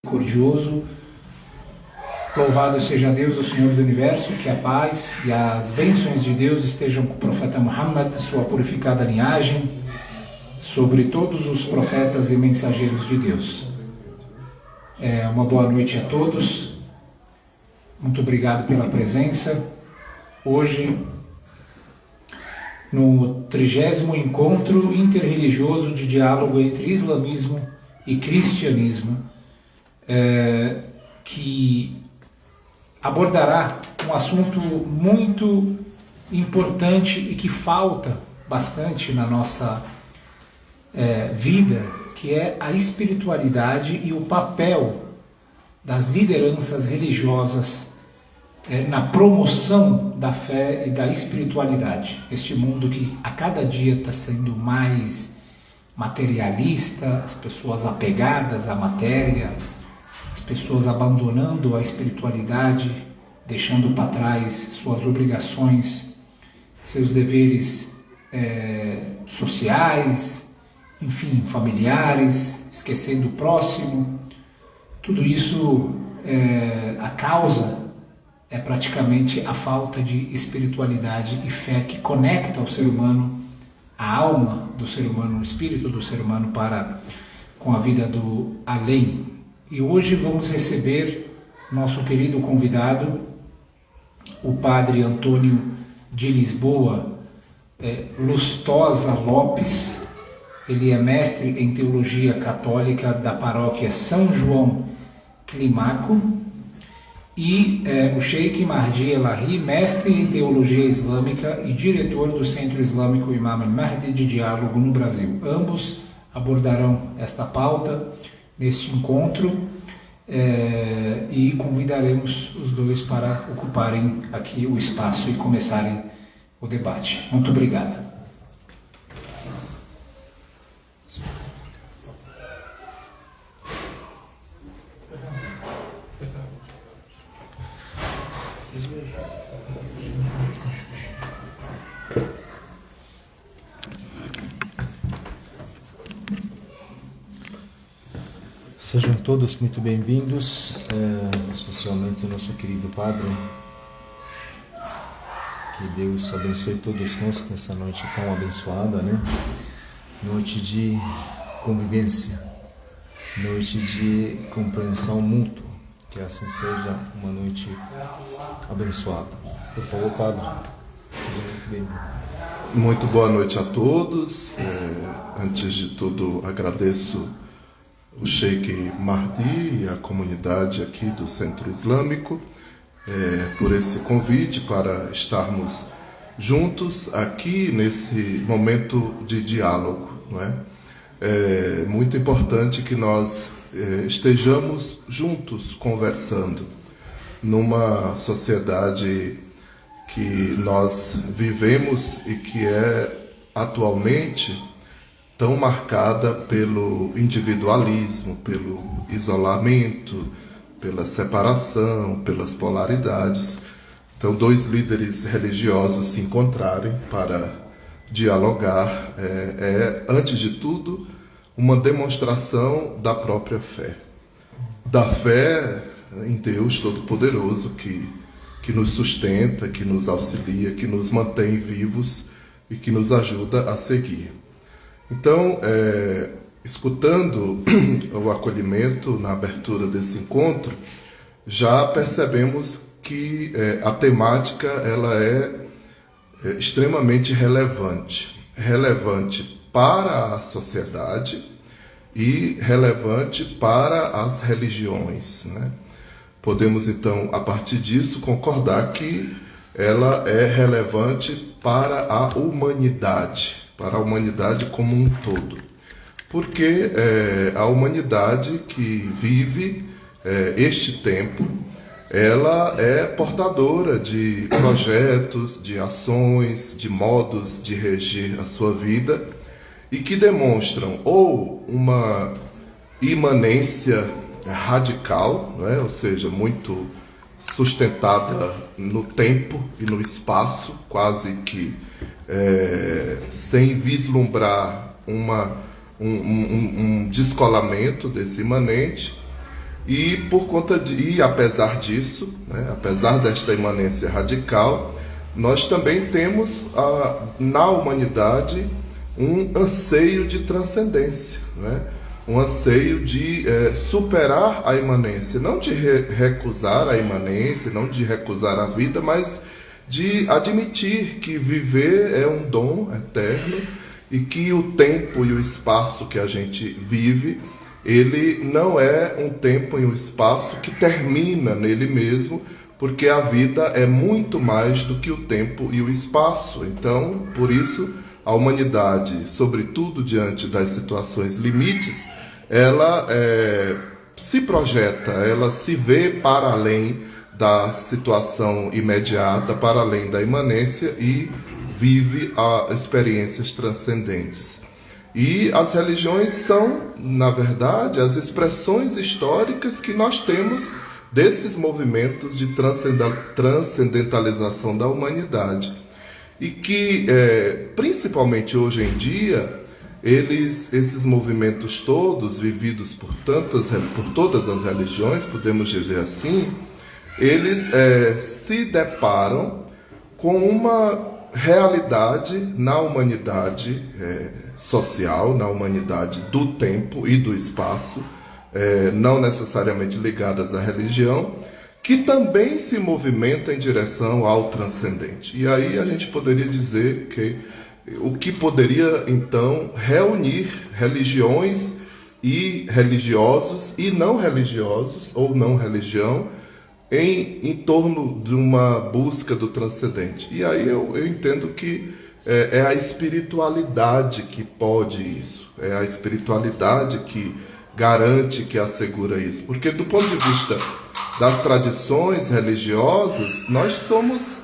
misericordioso. Louvado seja Deus, o Senhor do Universo, que a paz e as bênçãos de Deus estejam com o profeta Muhammad, sua purificada linhagem, sobre todos os profetas e mensageiros de Deus. Uma boa noite a todos. Muito obrigado pela presença. Hoje, no 30º Encontro Interreligioso de Diálogo entre Islamismo e Cristianismo, que abordará um assunto muito importante e que falta bastante na nossa vida, que é a espiritualidade e o papel das lideranças religiosas na promoção da fé e da espiritualidade. Este mundo que a cada dia está sendo mais materialista, as pessoas apegadas à matéria, as pessoas abandonando a espiritualidade, deixando para trás suas obrigações, seus deveres sociais, enfim, familiares, esquecendo o próximo. Tudo isso, a causa é praticamente a falta de espiritualidade e fé que conecta o ser humano, a alma do ser humano, o espírito do ser humano com a vida do além. E hoje vamos receber nosso querido convidado, o Padre Antônio de Lisboa Lustosa Lopes. Ele é mestre em Teologia Católica da Paróquia São João Climaco, e o Sheikh Mahdi Elahi, mestre em Teologia Islâmica e diretor do Centro Islâmico Imam Mahdi de Diálogo no Brasil. Ambos abordarão esta pauta neste encontro e convidaremos os dois para ocuparem aqui o espaço e começarem o debate. Muito obrigado. Sejam todos muito bem-vindos, especialmente o nosso querido Padre. Que Deus abençoe todos nós nessa noite tão abençoada, né? Noite de convivência, noite de compreensão mútua. Que assim seja uma noite abençoada. Por favor, Padre. Seja muito bem-vindo. Muito boa noite a todos. Antes de tudo, agradeço o Sheikh Mahdi e a comunidade aqui do Centro Islâmico por esse convite para estarmos juntos aqui nesse momento de diálogo, não é? É muito importante que nós estejamos juntos conversando numa sociedade que nós vivemos e que é atualmente tão marcada pelo individualismo, pelo isolamento, pela separação, pelas polaridades. Então, dois líderes religiosos se encontrarem para dialogar antes de tudo, uma demonstração da própria fé. Da fé em Deus Todo-Poderoso, que nos sustenta, que nos auxilia, que nos mantém vivos e que nos ajuda a seguir. Então, escutando o acolhimento na abertura desse encontro, já percebemos que a temática ela é extremamente relevante. Relevante para a sociedade e relevante para as religiões, né? Podemos, então, a partir disso, concordar que ela é relevante para a humanidade como um todo. Porque a humanidade que vive este tempo, ela é portadora de projetos, de ações, de modos de regir a sua vida e que demonstram ou uma imanência radical, né? Ou seja, muito sustentada no tempo e no espaço, quase que sem vislumbrar um descolamento desse imanente, E por conta e apesar disso, né, apesar desta imanência radical, nós também temos na humanidade um anseio de transcendência, né? Um anseio de superar a imanência, não de recusar a imanência, não de recusar a vida, mas de admitir que viver é um dom eterno e que o tempo e o espaço que a gente vive, ele não é um tempo e um espaço que termina nele mesmo, porque a vida é muito mais do que o tempo e o espaço. Então, por isso, a humanidade, sobretudo diante das situações limites, ela se projeta, ela se vê para além da situação imediata, para além da imanência e vive experiências transcendentes. E as religiões são, na verdade, as expressões históricas que nós temos desses movimentos de transcendentalização da humanidade. E que, principalmente hoje em dia, esses movimentos todos, vividos por todas as religiões, podemos dizer assim, eles se deparam com uma realidade na humanidade social, na humanidade do tempo e do espaço, não necessariamente ligadas à religião, que também se movimenta em direção ao transcendente. E aí a gente poderia dizer que o que poderia então reunir religiões e religiosos e não religiosos ou não religião em torno de uma busca do transcendente. E aí eu entendo que é a espiritualidade que pode isso, é a espiritualidade que garante, que assegura isso. Porque do ponto de vista das tradições religiosas, nós somos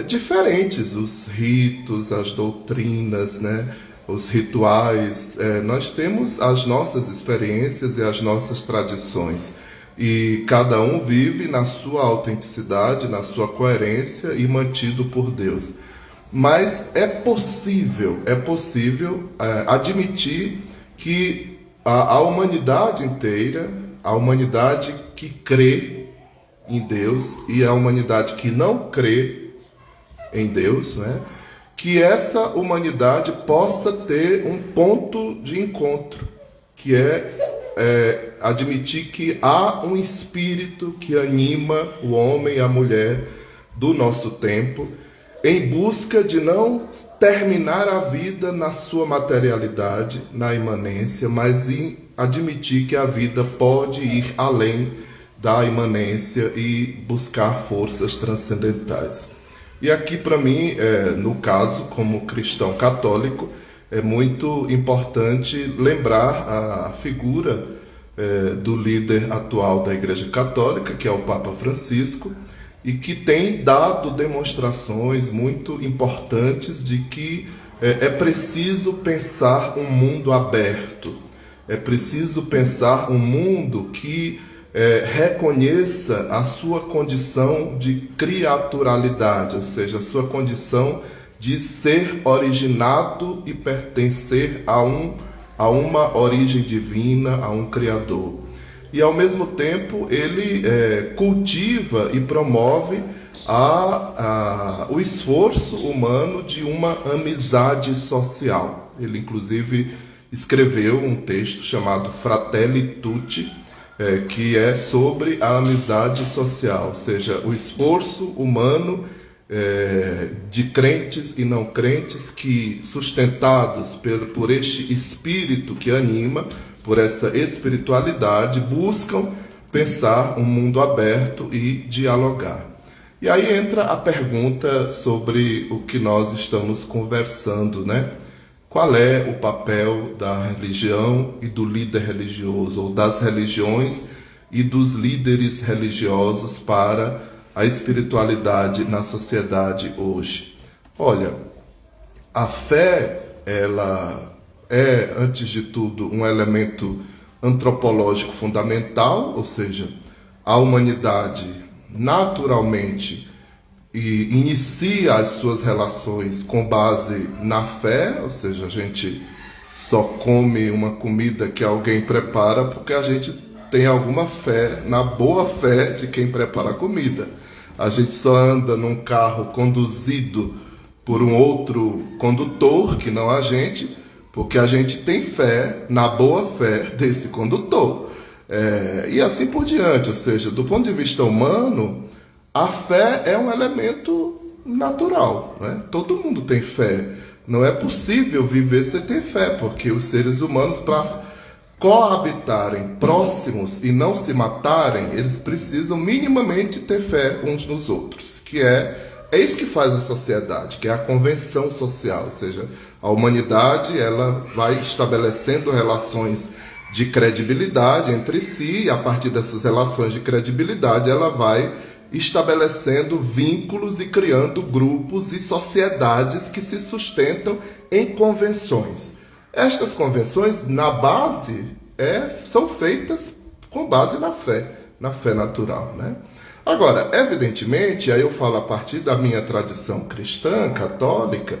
diferentes, os ritos, as doutrinas, né? Os rituais, nós temos as nossas experiências e as nossas tradições. E cada um vive na sua autenticidade, na sua coerência e mantido por Deus. Mas é possível admitir que a humanidade inteira, a humanidade que crê em Deus e a humanidade que não crê em Deus, né, que essa humanidade possa ter um ponto de encontro, que é admitir que há um espírito que anima o homem e a mulher do nosso tempo em busca de não terminar a vida na sua materialidade, na imanência, mas em admitir que a vida pode ir além da imanência e buscar forças transcendentais. E aqui, para mim, no caso, como cristão católico, é muito importante lembrar a figura do líder atual da Igreja Católica, que é o Papa Francisco, e que tem dado demonstrações muito importantes de que é preciso pensar um mundo aberto, é preciso pensar um mundo que reconheça a sua condição de criaturalidade, ou seja, a sua condição de ser originado e pertencer a uma origem divina, a um Criador. E, ao mesmo tempo, ele cultiva e promove o esforço humano de uma amizade social. Ele, inclusive, escreveu um texto chamado Fratelli Tutti, que é sobre a amizade social, ou seja, o esforço humano de crentes e não crentes que, sustentados por este espírito que anima, por essa espiritualidade, buscam pensar um mundo aberto e dialogar. E aí entra a pergunta sobre o que nós estamos conversando, né? Qual é o papel da religião e do líder religioso, ou das religiões e dos líderes religiosos para a espiritualidade na sociedade hoje? Olha, a fé, ela é, antes de tudo, um elemento antropológico fundamental, ou seja, a humanidade naturalmente inicia as suas relações com base na fé, ou seja, a gente só come uma comida que alguém prepara porque a gente tem alguma fé na boa fé de quem prepara a comida. A gente só anda num carro conduzido por um outro condutor, que não a gente, porque a gente tem fé na boa fé desse condutor. E assim por diante, ou seja, do ponto de vista humano, a fé é um elemento natural, né? Todo mundo tem fé. Não é possível viver sem ter fé, porque os seres humanos, para coabitarem próximos e não se matarem, eles precisam minimamente ter fé uns nos outros, que é isso que faz a sociedade, que é a convenção social, ou seja, a humanidade ela vai estabelecendo relações de credibilidade entre si, e a partir dessas relações de credibilidade ela vai estabelecendo vínculos e criando grupos e sociedades que se sustentam em convenções. Estas convenções, na base, são feitas com base na fé natural, né? Agora, evidentemente, aí eu falo a partir da minha tradição cristã, católica,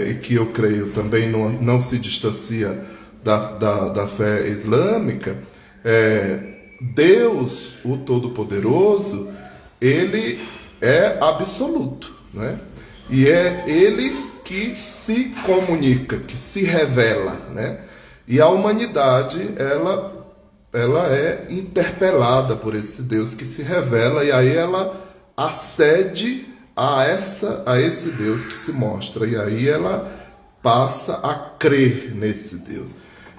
e que eu creio também não se distancia da fé islâmica, Deus, o Todo-Poderoso, ele é absoluto, né? E é ele que se comunica, que se revela, né? E a humanidade, ela é interpelada por esse Deus que se revela, e aí ela acede a esse Deus que se mostra, e aí ela passa a crer nesse Deus.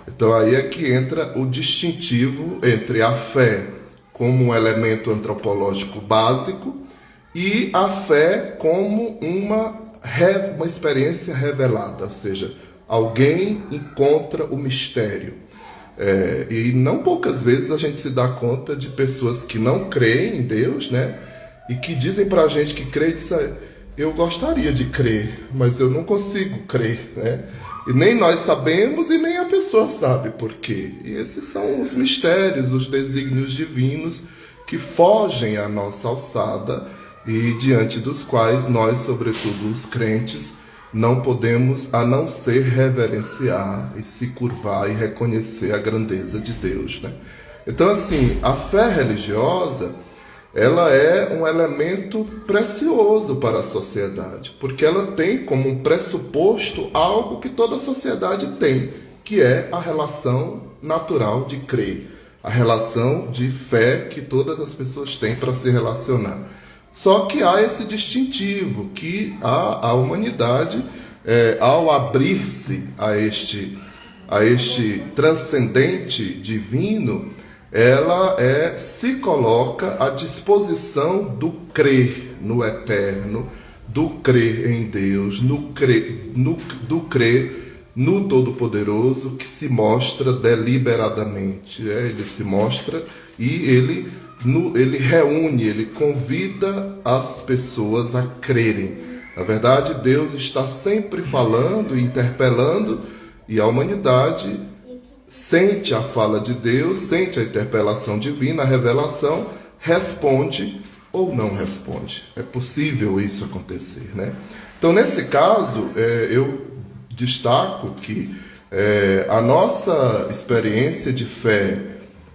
Então aí é que entra o distintivo entre a fé como um elemento antropológico básico e a fé como uma experiência revelada, ou seja, alguém encontra o mistério. E não poucas vezes a gente se dá conta de pessoas que não creem em Deus, né? E que dizem pra gente que crê, eu gostaria de crer, mas eu não consigo crer, né? E nem nós sabemos e nem a pessoa sabe por quê. E esses são os mistérios, os desígnios divinos que fogem à nossa alçada e diante dos quais nós, sobretudo os crentes, não podemos a não ser reverenciar e se curvar e reconhecer a grandeza de Deus, né? Então, assim, a fé religiosa, ela é um elemento precioso para a sociedade, porque ela tem como um pressuposto algo que toda a sociedade tem, que é a relação natural de crer, a relação de fé que todas as pessoas têm para se relacionar. Só que há esse distintivo que a humanidade, ao abrir-se a este transcendente divino, ela se coloca à disposição do crer no eterno, do crer em Deus, do crer no Todo-Poderoso, que se mostra deliberadamente. Ele se mostra e ele reúne, ele convida as pessoas a crerem. Na verdade, Deus está sempre falando e interpelando, e a humanidade sente a fala de Deus, sente a interpelação divina, a revelação, responde ou não responde. É possível isso acontecer, né? Então, nesse caso, eu destaco que a nossa experiência de fé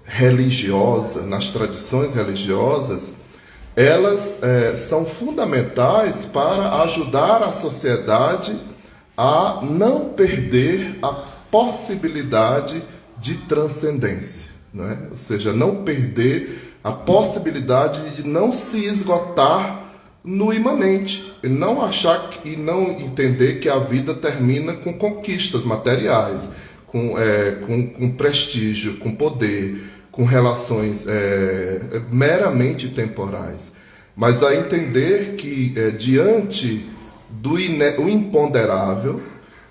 religiosa, nas tradições religiosas, elas são fundamentais para ajudar a sociedade a não perder a possibilidade de transcendência, né? Ou seja, não perder a possibilidade de não se esgotar no imanente, e não achar e não entender que a vida termina com conquistas materiais, com prestígio, com poder, com relações meramente temporais, mas a entender que diante do imponderável,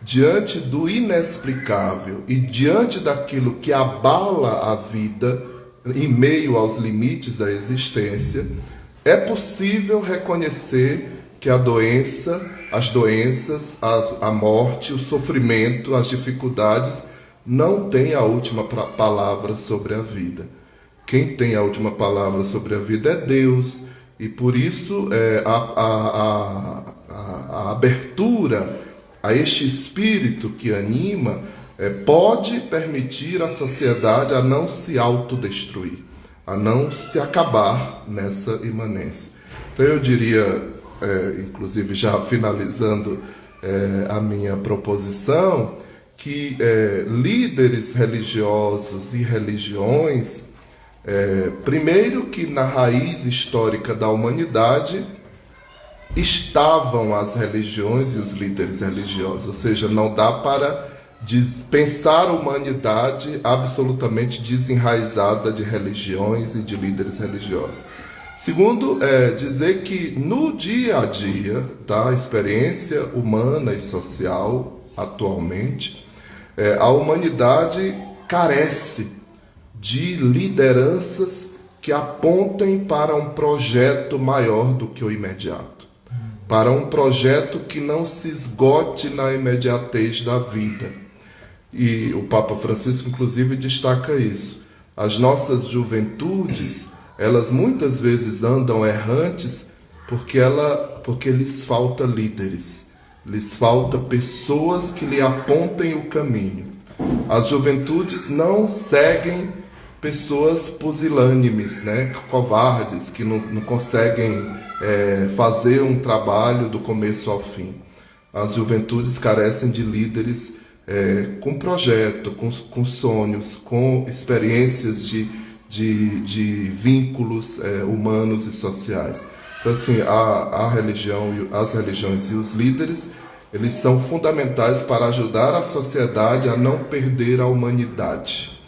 diante do inexplicável e diante daquilo que abala a vida em meio aos limites da existência, é possível reconhecer que a doença, as doenças, a morte, o sofrimento, as dificuldades não têm a última palavra sobre a vida. Quem tem a última palavra sobre a vida é Deus, e por isso a abertura a este espírito que anima pode permitir à sociedade a não se autodestruir, a não se acabar nessa imanência. Então eu diria, inclusive já finalizando a minha proposição, que líderes religiosos e religiões, primeiro que na raiz histórica da humanidade estavam as religiões e os líderes religiosos, ou seja, não dá para pensar a humanidade absolutamente desenraizada de religiões e de líderes religiosos. Segundo, dizer que no dia a dia da experiência humana e social atualmente, a humanidade carece de lideranças que apontem para um projeto maior do que o imediato, para um projeto que não se esgote na imediatez da vida. E o Papa Francisco, inclusive, destaca isso. As nossas juventudes, elas muitas vezes andam errantes porque lhes falta líderes, lhes falta pessoas que lhe apontem o caminho. As juventudes não seguem pessoas pusilânimes, covardes, que não conseguem fazer um trabalho do começo ao fim. As juventudes carecem de líderes com projeto, com sonhos, com experiências de vínculos humanos e sociais. Então, assim, as religiões e os líderes, eles são fundamentais para ajudar a sociedade a não perder a humanidade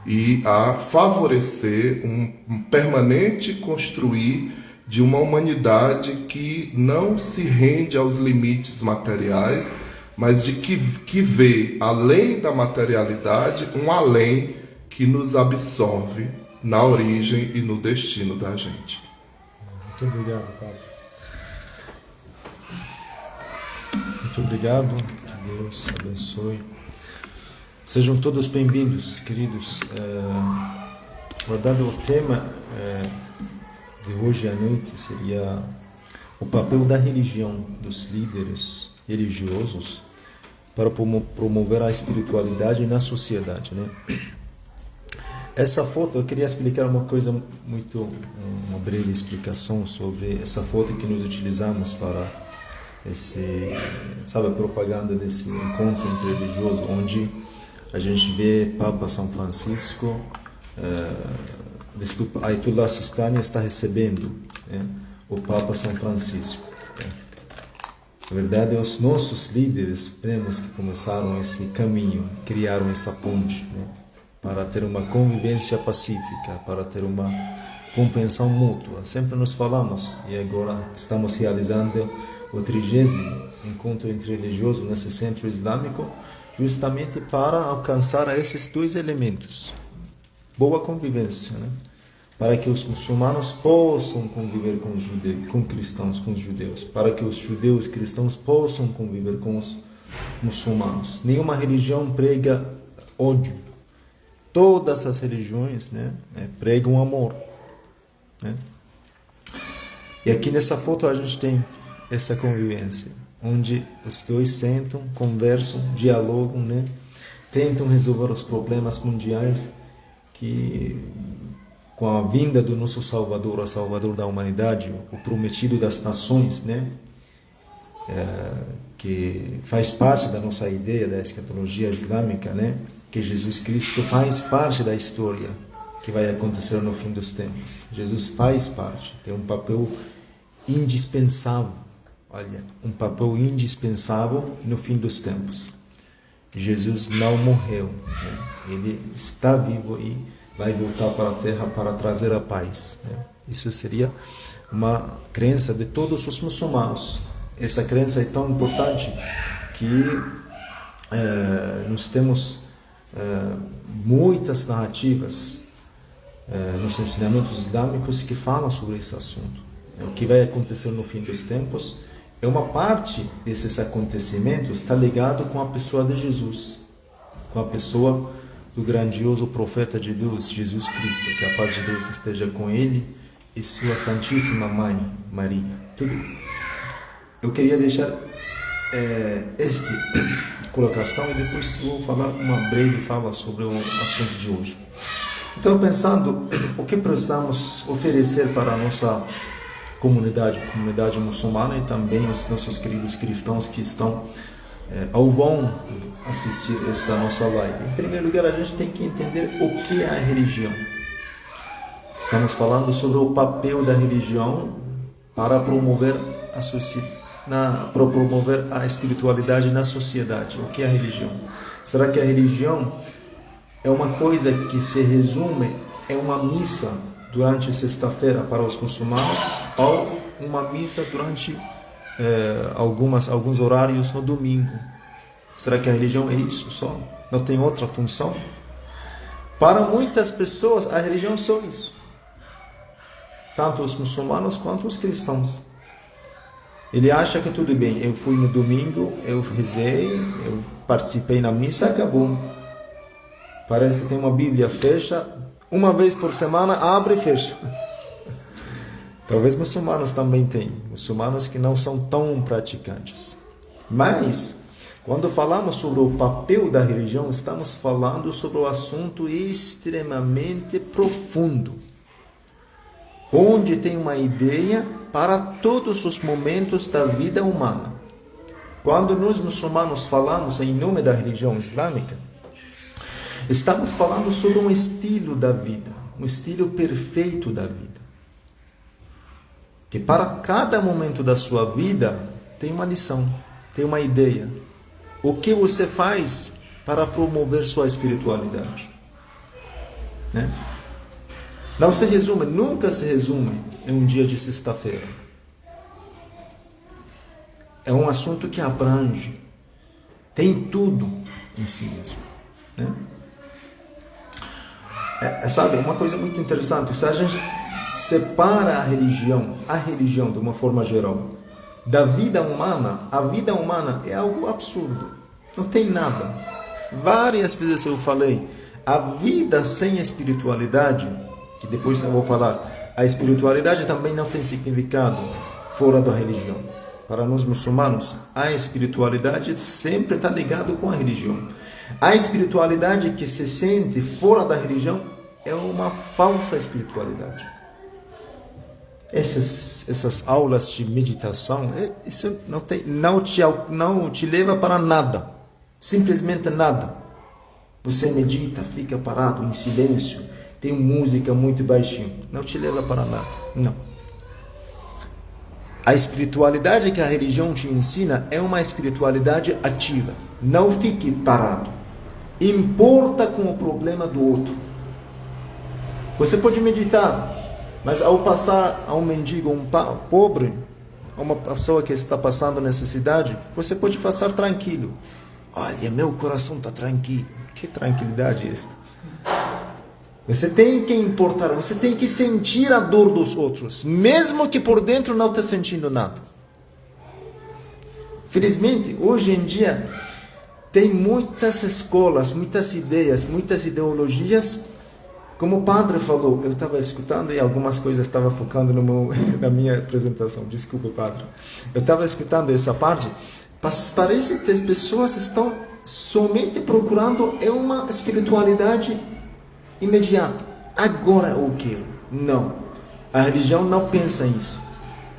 e a favorecer um permanente construir de uma humanidade que não se rende aos limites materiais, mas que vê, além da materialidade, um além que nos absorve na origem e no destino da gente. Muito obrigado, Padre. Muito obrigado. Que Deus abençoe. Sejam todos bem-vindos, queridos. Guardado o tema de hoje à noite seria o papel da religião, dos líderes religiosos, para promover a espiritualidade na sociedade, Essa foto, eu queria explicar uma breve explicação sobre essa foto que nós utilizamos para a propaganda desse encontro interreligioso, onde a gente vê Papa São Francisco, Ayatollah Sistani está recebendo o Papa São Francisco. Na verdade, os nossos líderes supremos que começaram esse caminho, criaram essa ponte, para ter uma convivência pacífica, para ter uma compreensão mútua. Sempre nos falamos, e agora estamos realizando o 30º encontro interreligioso nesse centro islâmico, justamente para alcançar esses dois elementos. Boa convivência, para que os muçulmanos possam conviver com cristãos, com os judeus, para que os judeus cristãos possam conviver com os muçulmanos. Nenhuma religião prega ódio. Todas as religiões pregam amor. E aqui nessa foto a gente tem essa convivência, onde os dois sentam, conversam, dialogam, tentam resolver os problemas mundiais que, com a vinda do nosso Salvador, o Salvador da humanidade, o prometido das nações, que faz parte da nossa ideia da escatologia islâmica, que Jesus Cristo faz parte da história que vai acontecer no fim dos tempos. Jesus faz parte, tem um papel indispensável, um papel indispensável no fim dos tempos. Jesus não morreu, ele está vivo e vai voltar para a terra para trazer a paz. Isso seria uma crença de todos os muçulmanos. Essa crença é tão importante que nós temos muitas narrativas nos ensinamentos islâmicos que falam sobre esse assunto. O que vai acontecer no fim dos tempos é uma parte desses acontecimentos está ligado com a pessoa de Jesus, com a pessoa do grandioso profeta de Deus, Jesus Cristo, que a paz de Deus esteja com ele e sua Santíssima Mãe, Maria. Tudo. Eu queria deixar esta colocação e depois vou falar uma breve fala sobre o assunto de hoje. Então, pensando o que precisamos oferecer para a nossa comunidade muçulmana e também os nossos queridos cristãos que estão ou vão assistir essa nossa live. Em primeiro lugar, a gente tem que entender o que é a religião. Estamos falando sobre o papel da religião para promover a espiritualidade na sociedade. O que é a religião? Será que a religião é uma coisa que se resume em uma missa durante sexta-feira para os muçulmanos ou uma missa durante alguns horários no domingo? Será que a religião é isso só? Não tem outra função? Para muitas pessoas, a religião é só isso. Tanto os muçulmanos quanto os cristãos. Ele acha que tudo bem, eu fui no domingo, eu rezei, eu participei na missa, acabou. Parece que tem uma Bíblia, fecha, uma vez por semana, abre e fecha. Talvez muçulmanos também tenham, muçulmanos que não são tão praticantes. Mas, quando falamos sobre o papel da religião, estamos falando sobre um assunto extremamente profundo, onde tem uma ideia para todos os momentos da vida humana. Quando nós muçulmanos falamos em nome da religião islâmica, estamos falando sobre um estilo da vida, um estilo perfeito da vida, que para cada momento da sua vida tem uma lição, tem uma ideia. O que você faz para promover sua espiritualidade, né? Não se resume, nunca se resume em um dia de sexta-feira. É um assunto que abrange, tem tudo em si mesmo, né? Sabe, uma coisa muito interessante, se a gente separa a religião de uma forma geral, da vida humana, a vida humana é algo absurdo, não tem nada. Várias vezes eu falei, a vida sem espiritualidade, que depois eu vou falar, a espiritualidade também não tem significado fora da religião. Para nós muçulmanos, a espiritualidade sempre está ligada com a religião. A espiritualidade que se sente fora da religião é uma falsa espiritualidade. Essas aulas de meditação, isso não te leva para nada, simplesmente nada. Você medita, fica parado em silêncio, tem música muito baixinho, não te leva para nada, não. A espiritualidade que a religião te ensina é uma espiritualidade ativa. Não fique parado. Importa com o problema do outro. Você pode meditar, mas ao passar a um mendigo, um pobre, uma pessoa que está passando necessidade, você pode passar tranquilo. Olha, meu coração está tranquilo. Que tranquilidade é esta? Você tem que importar, você tem que sentir a dor dos outros, mesmo que por dentro não esteja sentindo nada. Felizmente, hoje em dia, tem muitas escolas, muitas ideias, muitas ideologias. Como o padre falou, eu estava escutando e algumas coisas estava focando na minha apresentação. Desculpa, padre. Eu estava escutando essa parte. Parece que as pessoas estão somente procurando uma espiritualidade imediata. Agora eu quero. Não. A religião não pensa isso.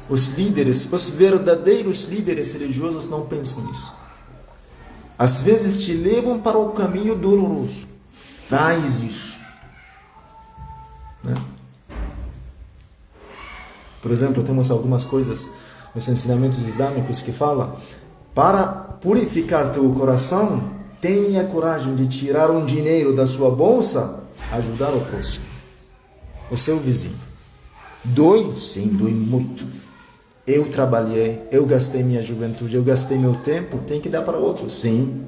Os líderes, os verdadeiros líderes religiosos não pensam nisso. Às vezes te levam para o caminho doloroso. Faz isso. Né? Por exemplo, temos algumas coisas nos ensinamentos islâmicos que falam: para purificar teu coração, tenha coragem de tirar um dinheiro da sua bolsa, ajudar o próximo, o seu vizinho. Dói? Sim, dói muito. Eu trabalhei, eu gastei minha juventude, eu gastei meu tempo, tem que dar para outro. Sim.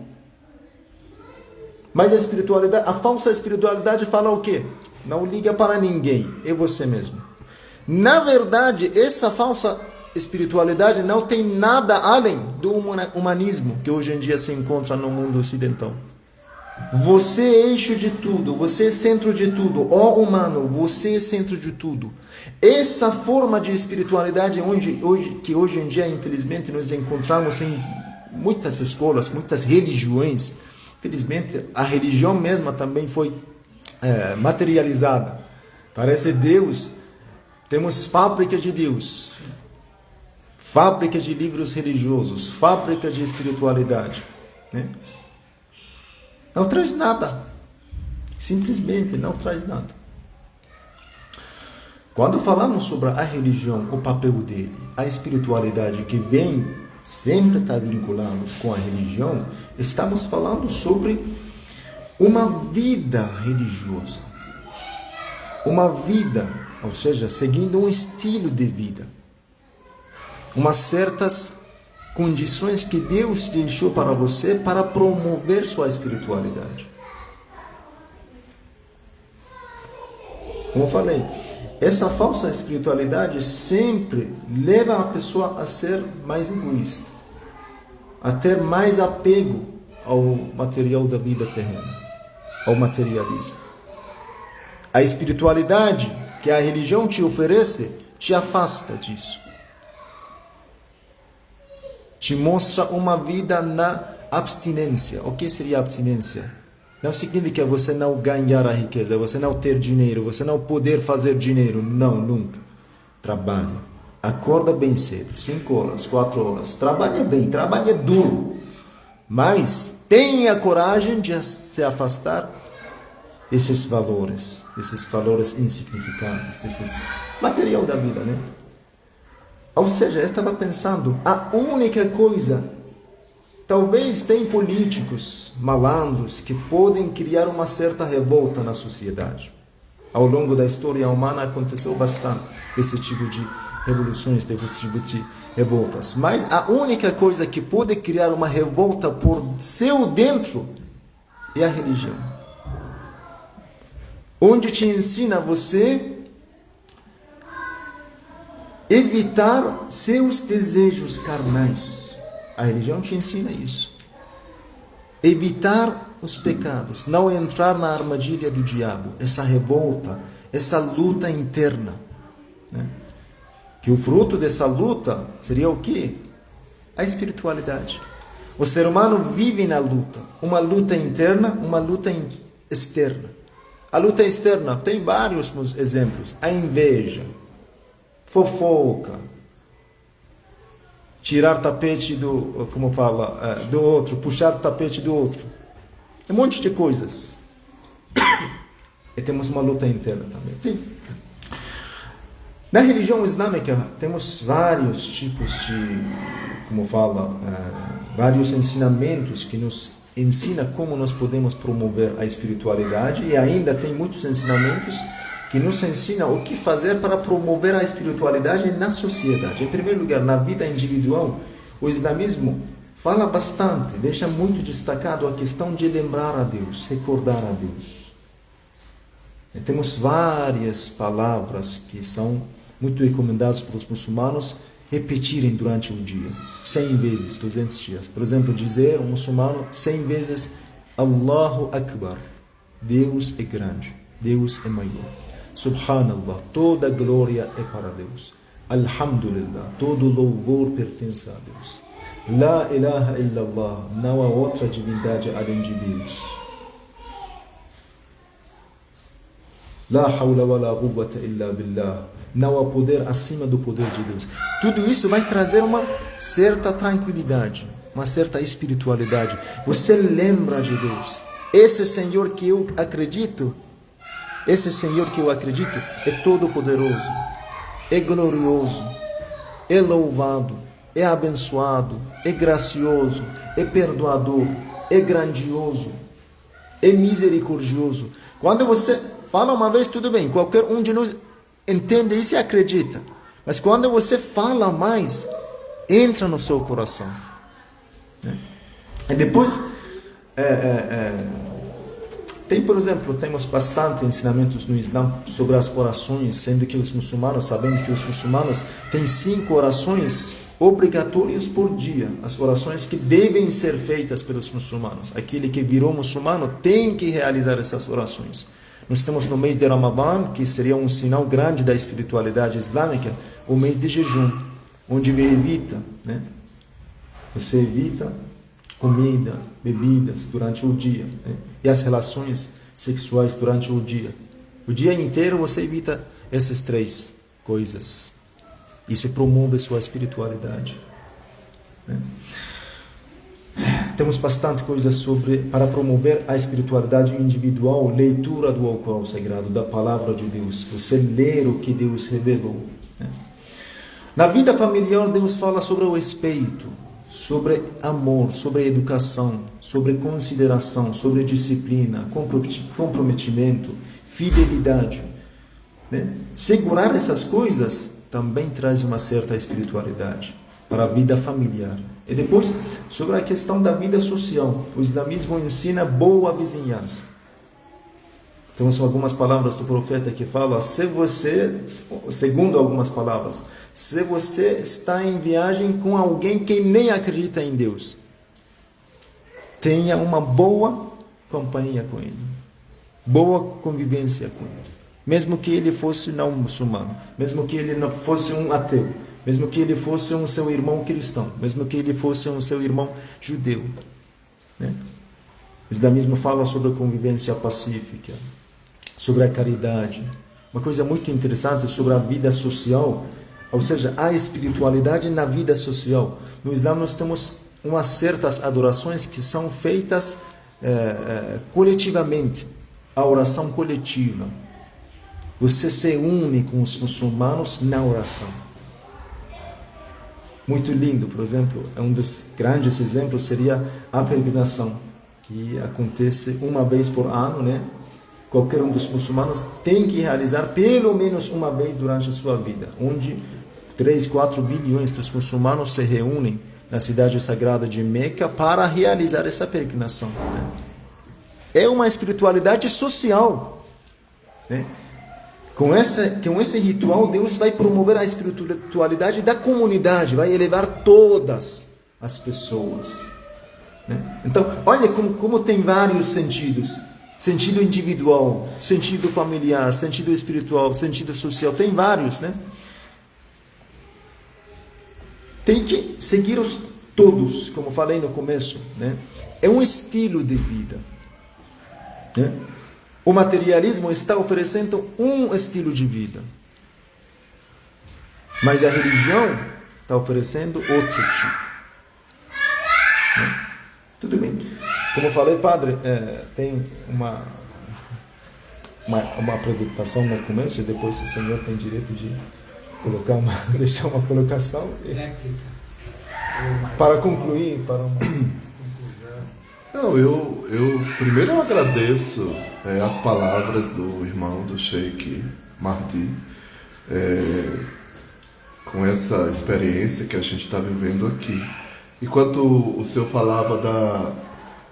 Mas a espiritualidade, a falsa espiritualidade fala o quê? Não liga para ninguém, é você mesmo. Na verdade, essa falsa espiritualidade não tem nada além do humanismo que hoje em dia se encontra no mundo ocidental. Você é eixo de tudo, você é centro de tudo. Ó humano, você é centro de tudo. Essa forma de espiritualidade que hoje em dia, infelizmente, nós encontramos em muitas escolas, muitas religiões. Felizmente, a religião mesma também foi materializada. Parece Deus, temos fábrica de Deus, fábrica de livros religiosos, fábrica de espiritualidade, né? Não traz nada, simplesmente não traz nada. Quando falamos sobre a religião, o papel dele, a espiritualidade que vem, sempre está vinculado com a religião, estamos falando sobre uma vida religiosa. Uma vida, ou seja, seguindo um estilo de vida. Umas certas condições que Deus deixou para você para promover sua espiritualidade. Como eu falei, essa falsa espiritualidade sempre leva a pessoa a ser mais egoísta, a ter mais apego ao material da vida terrena, ao materialismo. A espiritualidade que a religião te oferece te afasta disso. Te mostra uma vida na abstinência. O que seria abstinência? Não significa você não ganhar a riqueza, você não ter dinheiro, você não poder fazer dinheiro. Não, nunca. Trabalha. Acorda bem cedo, 5 horas, 4 horas. Trabalha bem, trabalha duro. Mas tenha coragem de se afastar desses valores insignificantes, desses material da vida, né? Ou seja, eu estava pensando, a única coisa, talvez tem políticos malandros que podem criar uma certa revolta na sociedade. Ao longo da história humana aconteceu bastante esse tipo de revoluções, esse tipo de revoltas. Mas a única coisa que pode criar uma revolta por seu dentro é a religião. Onde te ensina você evitar seus desejos carnais. A religião te ensina isso. Evitar os pecados, não entrar na armadilha do diabo, essa revolta, essa luta interna, né? Que o fruto dessa luta seria o quê? A espiritualidade. O ser humano vive na luta, uma luta interna, uma luta externa. A luta externa tem vários exemplos. A inveja, fofoca, tirar tapete do outro, puxar o tapete do outro. Um monte de coisas. E temos uma luta interna também. Sim. Na religião islâmica temos vários tipos de, vários ensinamentos que nos ensina como nós podemos promover a espiritualidade, e ainda tem muitos ensinamentos que nos ensinam o que fazer para promover a espiritualidade na sociedade. Em primeiro lugar, na vida individual, o islamismo fala bastante, deixa muito destacado a questão de lembrar a Deus, recordar a Deus. E temos várias palavras que são muito recomendadas para os muçulmanos repetirem durante um dia, 100 vezes, 200 dias. Por exemplo, dizer um muçulmano 100 vezes Allahu Akbar, Deus é grande, Deus é maior. Subhanallah, toda glória é para Deus. Alhamdulillah, todo louvor pertence a Deus. La ilaha illallah, não há outra divindade além de Deus. La hawla wa la quwwata illa billah, não há poder acima do poder de Deus. Tudo isso vai trazer uma certa tranquilidade, uma certa espiritualidade. Você lembra de Deus. Esse Senhor que eu acredito, é todo poderoso, é glorioso, é louvado, é abençoado, é gracioso, é perdoador, é grandioso, é misericordioso. Quando você fala uma vez, tudo bem, qualquer um de nós entende isso e acredita. Mas quando você fala mais, entra no seu coração. E depois, tem, por exemplo, temos bastante ensinamentos no Islã sobre as orações, sendo que os muçulmanos, sabendo que os muçulmanos têm 5 orações obrigatórias por dia, as orações que devem ser feitas pelos muçulmanos. Aquele que virou muçulmano tem que realizar essas orações. Nós estamos no mês de Ramadã, que seria um sinal grande da espiritualidade islâmica, o mês de jejum, onde evita, Você evita comida, bebidas durante o dia, né? E as relações sexuais durante o dia. O dia inteiro você evita essas 3 coisas. Isso promove sua espiritualidade, né? Temos bastante coisa para promover a espiritualidade individual, leitura do alcool sagrado, da palavra de Deus, você ler o que Deus revelou, né? Na vida familiar, Deus fala sobre o respeito, sobre amor, sobre educação, sobre consideração, sobre disciplina, comprometimento, fidelidade, né? Segurar essas coisas também traz uma certa espiritualidade para a vida familiar. E depois, sobre a questão da vida social, o islamismo ensina boa vizinhança. Temos algumas palavras do profeta que fala, segundo algumas palavras, se você está em viagem com alguém que nem acredita em Deus, tenha uma boa companhia com ele, boa convivência com ele, mesmo que ele fosse não muçulmano, mesmo que ele não fosse um ateu, mesmo que ele fosse um seu irmão cristão, mesmo que ele fosse um seu irmão judeu, né? O islamismo fala sobre a convivência pacífica, sobre a caridade. Uma coisa muito interessante sobre a vida social, ou seja, a espiritualidade na vida social. No Islã nós temos umas certas adorações que são feitas coletivamente, a oração coletiva. Você se une com os muçulmanos na oração. Muito lindo, por exemplo, um dos grandes exemplos seria a peregrinação, que acontece uma vez por ano, né? Qualquer um dos muçulmanos tem que realizar pelo menos uma vez durante a sua vida, onde 3, 4 bilhões dos muçulmanos se reúnem na cidade sagrada de Meca para realizar essa peregrinação, né? É uma espiritualidade social, né? Com esse ritual, Deus vai promover a espiritualidade da comunidade, vai elevar todas as pessoas, né? Então, olha como tem vários sentidos. Sentido individual, sentido familiar, sentido espiritual, sentido social, tem vários, né? Tem que seguir todos, como falei no começo, né? É um estilo de vida, né? O materialismo está oferecendo um estilo de vida, mas a religião está oferecendo outro tipo, né? Tudo bem. Como eu falei, padre, tem uma apresentação no começo e depois o senhor tem direito de colocar deixar uma colocação para concluir, para uma conclusão. Não, eu primeiro eu agradeço as palavras do irmão do Sheikh Mahdi, com essa experiência que a gente está vivendo aqui. Enquanto o senhor falava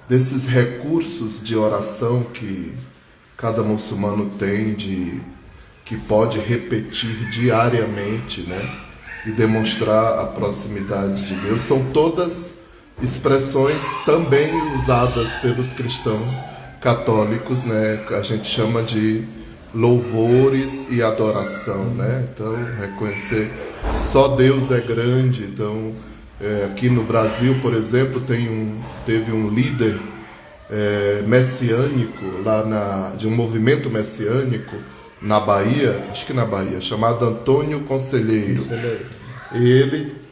desses recursos de oração que cada muçulmano tem, que pode repetir diariamente, né, e demonstrar a proximidade de Deus, são todas expressões também usadas pelos cristãos católicos, né, que a gente chama de louvores e adoração, né? Então, reconhecer só Deus é grande. Então, aqui no Brasil, por exemplo, teve um líder messiânico de um movimento messiânico na Bahia, acho que na Bahia, chamado Antônio Conselheiro.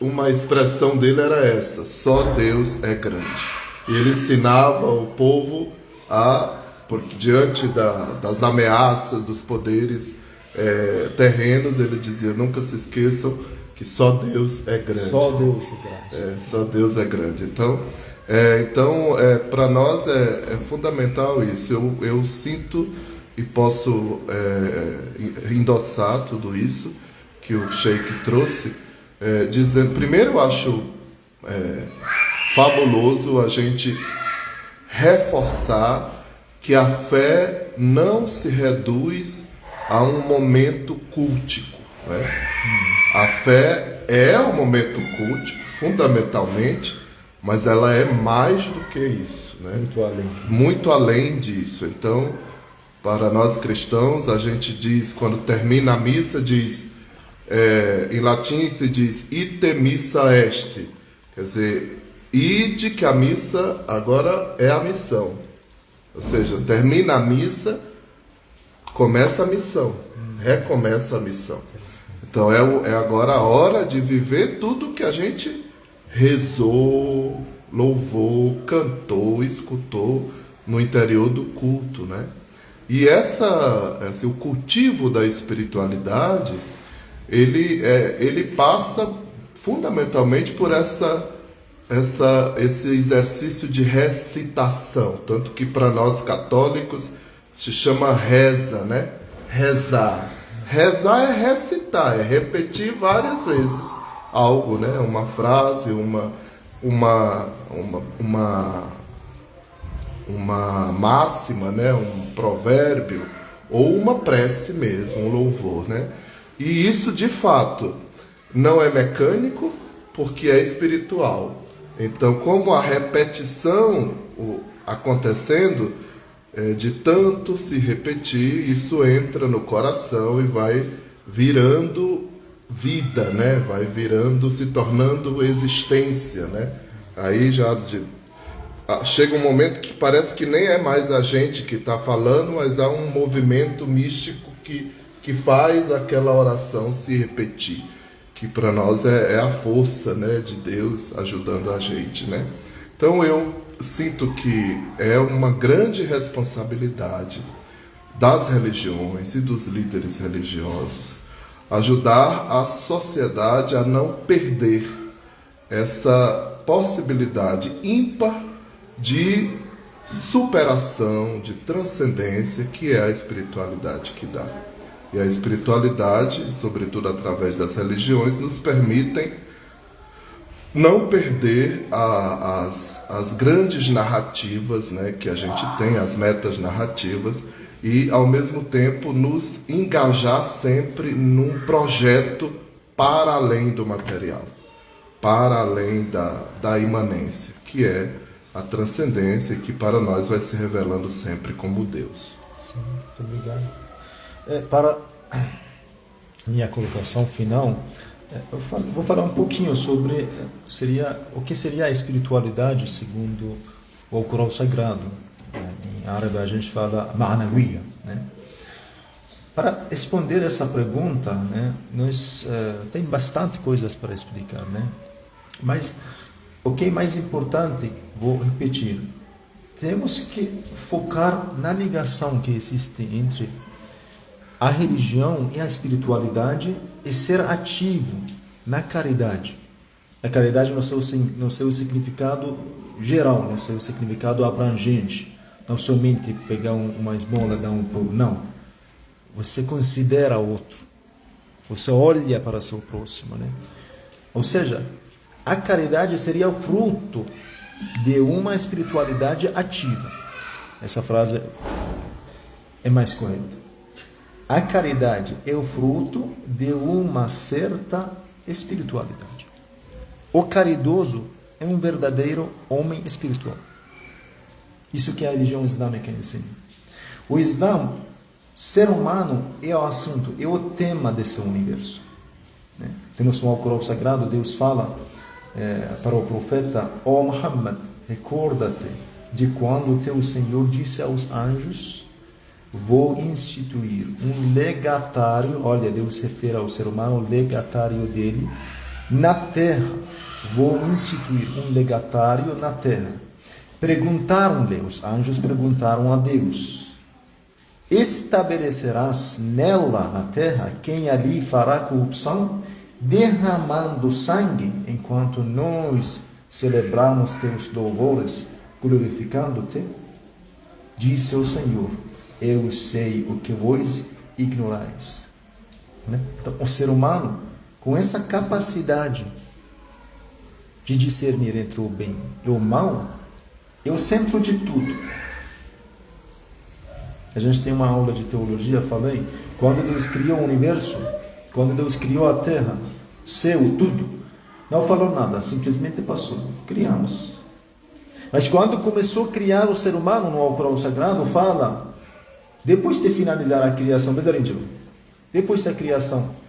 Uma expressão dele era essa: só Deus é grande. E ele ensinava o povo diante das ameaças dos poderes terrenos, ele dizia: nunca se esqueçam que só Deus é grande. Só Deus é grande. Só Deus é grande. Então, para nós é fundamental isso. Eu sinto e posso endossar tudo isso que o Sheikh trouxe, dizendo, primeiro, eu acho fabuloso a gente reforçar que a fé não se reduz a um momento cultico, né? A fé é um momento cultico, fundamentalmente, mas ela é mais do que isso, né? Muito além disso. Então, para nós cristãos, a gente diz, quando termina a missa, em latim se diz ite missa est, quer dizer, e de que a missa agora é a missão. Ou seja, termina a missa, começa a missão, recomeça a missão. Então é agora a hora de viver tudo que a gente rezou, louvou, cantou, escutou no interior do culto, né? E o cultivo da espiritualidade, ele passa fundamentalmente por esse exercício de recitação, tanto que para nós católicos se chama reza, né? Rezar. Rezar é recitar, é repetir várias vezes algo, né? Uma frase, uma máxima, né? Um provérbio, ou uma prece mesmo, um louvor, né? E isso, de fato, não é mecânico, porque é espiritual. Então, como a repetição acontecendo, de tanto se repetir, isso entra no coração e vai virando vida, né? Vai virando, se tornando existência, né? Aí chega um momento que parece que nem é mais a gente que está falando, mas há um movimento místico que faz aquela oração se repetir, que para nós é a força, né, de Deus ajudando a gente, né? Então eu sinto que é uma grande responsabilidade das religiões e dos líderes religiosos ajudar a sociedade a não perder essa possibilidade ímpar de superação, de transcendência, que é a espiritualidade que dá. E a espiritualidade, sobretudo através das religiões, nos permitem não perder as grandes narrativas, né, que a gente tem, as metas narrativas, e ao mesmo tempo nos engajar sempre num projeto para além do material, para além da imanência, que é a transcendência, que para nós vai se revelando sempre como Deus. Sim, muito obrigado. Para minha colocação final, eu vou falar um pouquinho sobre o que seria a espiritualidade segundo o Alcorão Sagrado. Em árabe a gente fala ma'nawiya, né? Para responder essa pergunta, né, tem bastante coisas para explicar, né? Mas o que é mais importante, vou repetir, temos que focar na ligação que existe entre a religião e a espiritualidade e ser ativo na caridade. A caridade no seu significado geral, no seu significado abrangente. Não somente pegar uma esmola, dar um pouco. Não. Você considera o outro. Você olha para o seu próximo, né? Ou seja, a caridade seria o fruto de uma espiritualidade ativa. Essa frase é mais correta. A caridade é o fruto de uma certa espiritualidade. O caridoso é um verdadeiro homem espiritual. Isso que a religião islâmica ensina. O Islã, ser humano, é o assunto, é o tema desse universo. Temos no Alcorão Sagrado, Deus fala para o profeta: ó Muhammad, recorda-te de quando teu Senhor disse aos anjos: vou instituir um legatário, olha, Deus se refere ao ser humano, o legatário dele, na terra. Vou instituir um legatário na terra. Perguntaram-lhe, os anjos perguntaram a Deus: estabelecerás nela, na terra, quem ali fará corrupção, derramando sangue, enquanto nós celebramos teus louvores, glorificando-te? Disse o Senhor: eu sei o que vós ignorais. Então, o ser humano, com essa capacidade de discernir entre o bem e o mal, é o centro de tudo. A gente tem uma aula de teologia, falei, quando Deus criou o universo, quando Deus criou a terra, o céu, tudo, não falou nada, simplesmente passou. Criamos. Mas quando começou a criar o ser humano, no Alcorão Sagrado fala: depois de finalizar a criação, depois da criação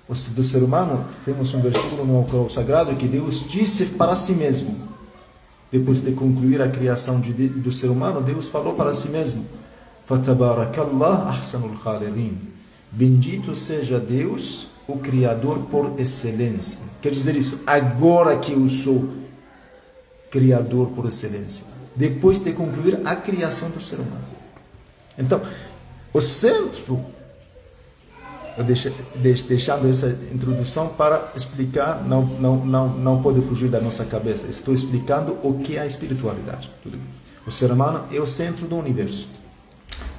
do ser humano, temos um versículo no Alcorão Sagrado que Deus disse para si mesmo: depois de concluir a criação do ser humano, Deus falou para si mesmo: "Fatabarakallah ahsanul khaliqin." Bendito seja Deus, o Criador por excelência. Quer dizer isso, agora que eu sou Criador por excelência, depois de concluir a criação do ser humano. Então, o centro, eu deixando essa introdução para explicar, não pode fugir da nossa cabeça. Estou explicando o que é a espiritualidade. O ser humano é o centro do universo.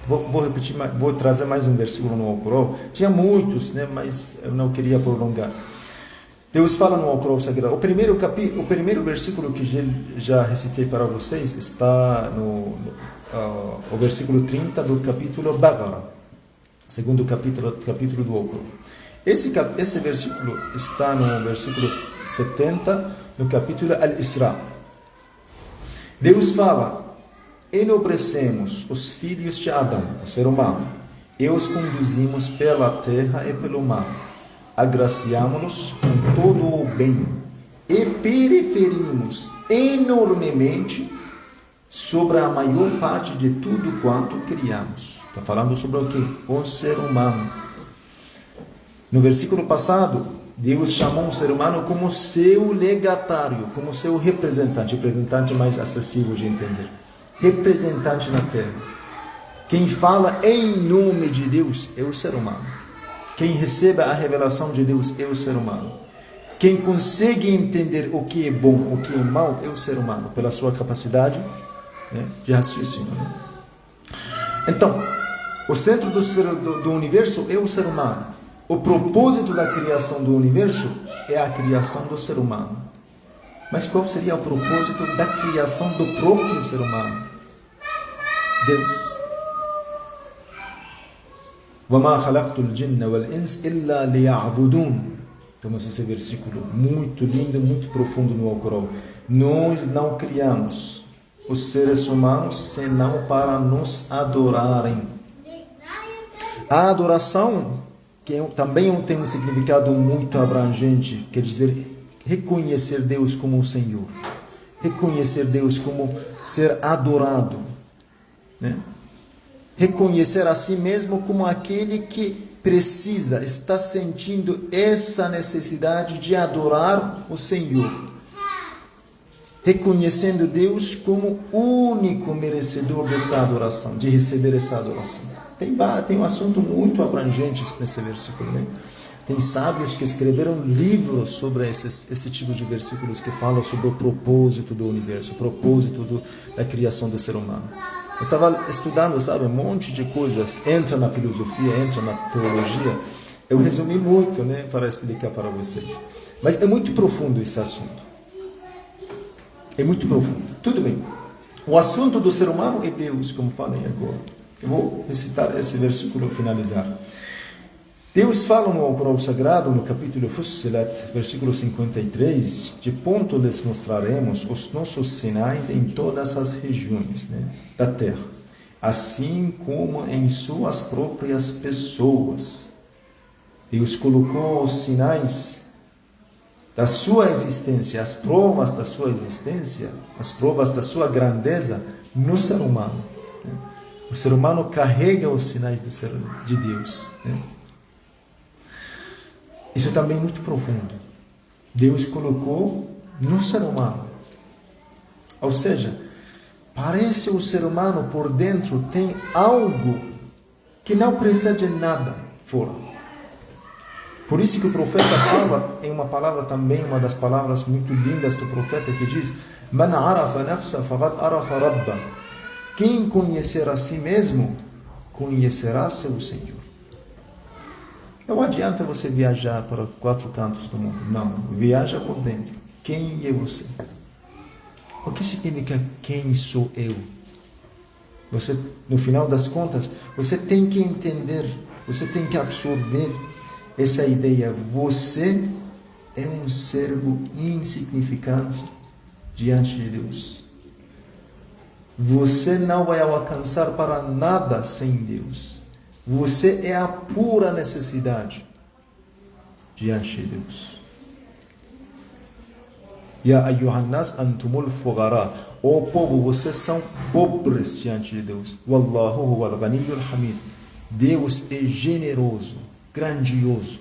Vou repetir, vou trazer mais um versículo no Alcorão. Tinha muitos, né, mas eu não queria prolongar. Deus fala no Alcorão Sagrado. O primeiro versículo que já recitei para vocês está no versículo 30 do capítulo Baqarah, segundo capítulo do Alcorão. Esse versículo está no versículo 70 no capítulo Al-Isra. Deus fala: enobrecemos os filhos de Adão, o ser humano, e os conduzimos pela terra e pelo mar. Agraciamo-los com todo o bem e preferimos enormemente sobre a maior parte de tudo quanto criamos. Está falando sobre o quê? O ser humano. No versículo passado, Deus chamou o ser humano como seu legatário, como seu representante mais acessível de entender. Representante na terra. Quem fala em nome de Deus é o ser humano. Quem recebe a revelação de Deus é o ser humano. Quem consegue entender o que é bom, o que é mal, é o ser humano, pela sua capacidade, né, de raciocínio. Né? Então, o centro do universo é o ser humano. O propósito da criação do universo é a criação do ser humano. Mas qual seria o propósito da criação do próprio ser humano? Deus. وَمَا خَلَقْتُ الْجِنَّ وَالْإِنسَ إِلَّا لِيَعْبُدُونَ. Temos esse versículo muito lindo, muito profundo no Alcorão. Nós não criamos os seres humanos senão para nos adorarem. A adoração, que também tem um significado muito abrangente, quer dizer, reconhecer Deus como o Senhor, reconhecer Deus como ser adorado, né? Reconhecer a si mesmo como aquele que precisa, está sentindo essa necessidade de adorar o Senhor, reconhecendo Deus como único merecedor dessa adoração, de receber essa adoração. Tem um assunto muito abrangente nesse versículo, né? Tem sábios que escreveram livros sobre esse tipo de versículos que falam sobre o propósito do universo, o propósito da criação do ser humano. Eu estava estudando, sabe, um monte de coisas, entra na filosofia, entra na teologia. Eu resumi muito, né, para explicar para vocês. Mas é muito profundo esse assunto. É muito profundo. Tudo bem. O assunto do ser humano é Deus, como falei agora. Eu vou recitar esse versículo e finalizar. Deus fala no Alcorão Sagrado, no capítulo Fussilat, versículo 53, de ponto lhes mostraremos os nossos sinais em todas as regiões, né, da terra, assim como em suas próprias pessoas. Deus colocou os sinais da sua existência, as provas da sua existência, as provas da sua grandeza no ser humano. Né? O ser humano carrega os sinais de Deus. Né? Isso também é muito profundo. Deus colocou no ser humano. Ou seja, parece o ser humano por dentro tem algo que não precisa de nada fora. Por isso que o profeta fala em uma palavra também, uma das palavras muito lindas do profeta, que diz: "Man arafa nafsa faqad arafa rabba." Quem conhecer a si mesmo, conhecerá seu Senhor. Não adianta você viajar para 4 cantos do mundo. Não, viaja por dentro. Quem é você? O que significa quem sou eu? Você, no final das contas, você tem que entender, você tem que absorver essa ideia. Você é um servo insignificante diante de Deus. Você não vai alcançar para nada sem Deus. Você é a pura necessidade diante de Deus. Ya ayyuhan nas antumul fuqara. Ó povo, vocês são pobres diante de Deus. Wallahu huwal ghaniyyul hamid. Deus é generoso, grandioso.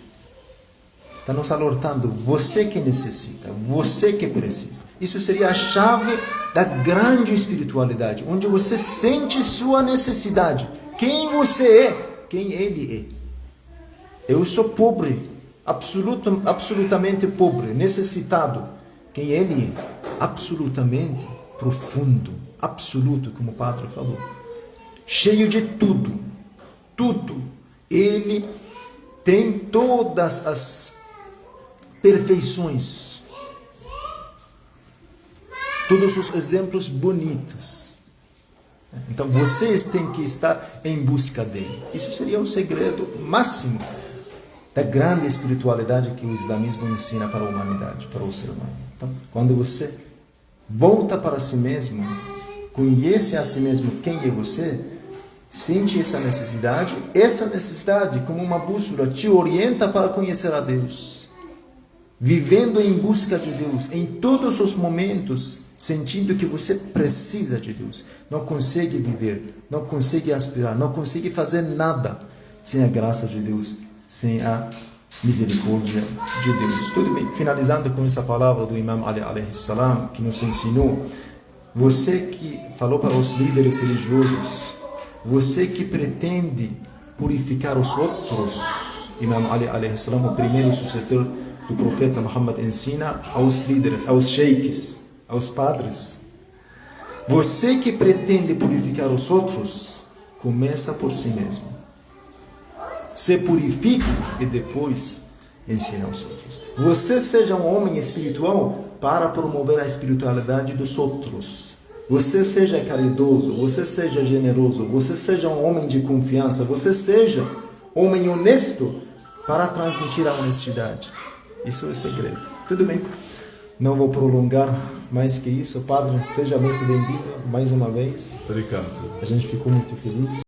Está nos alertando, você que necessita, você que precisa. Isso seria a chave da grande espiritualidade, onde você sente sua necessidade. Quem você é, quem Ele é. Eu sou pobre, absolutamente pobre, necessitado. Quem Ele é, absolutamente profundo, absoluto, como o Padre falou. Cheio de tudo, tudo. Ele tem todas as perfeições, todos os exemplos bonitos. Então vocês têm que estar em busca dele. Isso seria o segredo máximo da grande espiritualidade que o islamismo ensina para a humanidade, para o ser humano. Então, quando você volta para si mesmo, conhece a si mesmo quem é você, sente essa necessidade como uma bússola te orienta para conhecer a Deus. Vivendo em busca de Deus, em todos os momentos, sentindo que você precisa de Deus. Não consegue viver, não consegue aspirar, não consegue fazer nada sem a graça de Deus, sem a misericórdia de Deus. Tudo bem, finalizando com essa palavra do Imam Ali alayhi salam, que nos ensinou, você que falou para os líderes religiosos, você que pretende purificar os outros, Imam Ali alayhi salam, o primeiro sucessor do profeta Muhammad, ensina aos líderes, aos sheikhs, aos padres. Você que pretende purificar os outros, começa por si mesmo. Se purifique e depois ensina aos outros. Você seja um homem espiritual para promover a espiritualidade dos outros. Você seja caridoso, você seja generoso, você seja um homem de confiança, você seja homem honesto para transmitir a honestidade. Isso é o segredo. Tudo bem? Não vou prolongar mais que isso. Padre, seja muito bem-vindo mais uma vez. Obrigado. A gente ficou muito feliz.